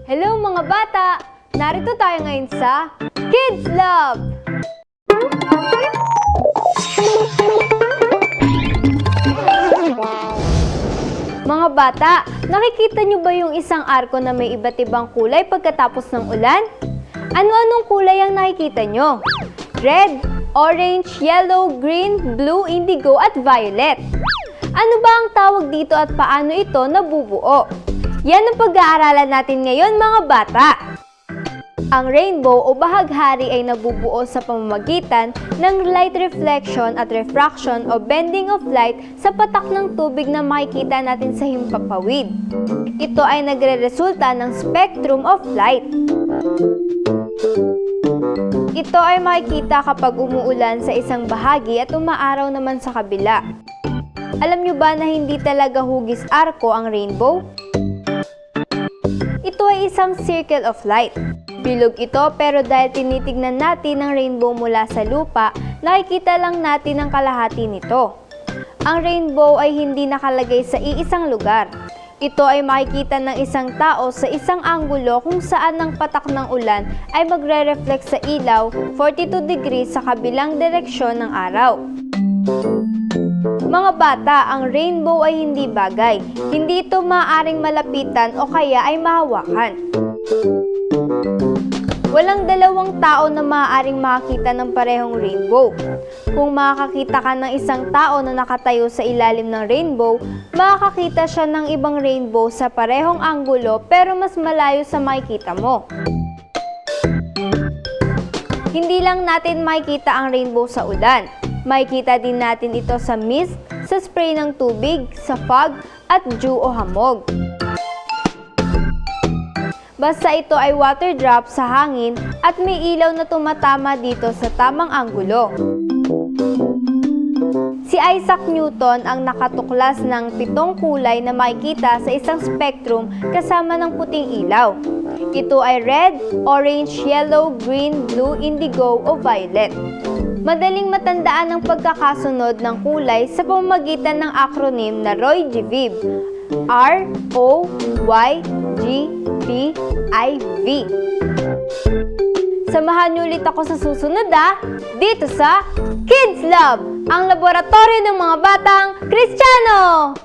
Hello mga bata! Narito tayo ngayon sa Kids Love! Mga bata, nakikita nyo ba yung isang arko na may iba't ibang kulay pagkatapos ng ulan? Ano-anong kulay ang nakikita nyo? Red, orange, yellow, green, blue, indigo at violet. Ano ba ang tawag dito at paano ito nabubuo? Yan ang pag-aaralan natin ngayon mga bata! Ang rainbow o bahaghari ay nabubuo sa pamamagitan ng light reflection at refraction o bending of light sa patak ng tubig na makikita natin sa himpapawid. Ito ay nagre-resulta ng spectrum of light. Ito ay makikita kapag umuulan sa isang bahagi at umaaraw naman sa kabila. Alam nyo ba na hindi talaga hugis arko ang rainbow? Ito ay isang circle of light. Bilog ito pero dahil tinitignan natin ang rainbow mula sa lupa, nakikita lang natin ang kalahati nito. Ang rainbow ay hindi nakalagay sa iisang lugar. Ito ay makikita ng isang tao sa isang anggulo kung saan ang patak ng ulan ay magre-reflect sa ilaw 42 degrees sa kabilang direksyon ng araw. Mga bata, ang rainbow ay hindi bagay. Hindi ito maaaring malapitan o kaya ay mahawakan. Walang dalawang tao na maaaring makakita ng parehong rainbow. Kung makakakita ka ng isang tao na nakatayo sa ilalim ng rainbow, makakakita siya ng ibang rainbow sa parehong anggulo pero mas malayo sa makikita mo. Hindi lang natin makikita ang rainbow sa ulan. Makikita din natin ito sa mist, sa spray ng tubig, sa fog, at dew o hamog. Basta ito ay water drop sa hangin at may ilaw na tumatama dito sa tamang anggulo. Si Isaac Newton ang nakatuklas ng 7 kulay na makikita sa isang spectrum kasama ng puting ilaw. Ito ay red, orange, yellow, green, blue, indigo o violet. Madaling matandaan ang pagkakasunod ng kulay sa pamamagitan ng acronym na Roy G. Biv. R-O-Y-G-P-I-V. Samahan niyo ulit ako sa susunod dito sa Kids Love, ang laboratorio ng mga batang Kristiyano!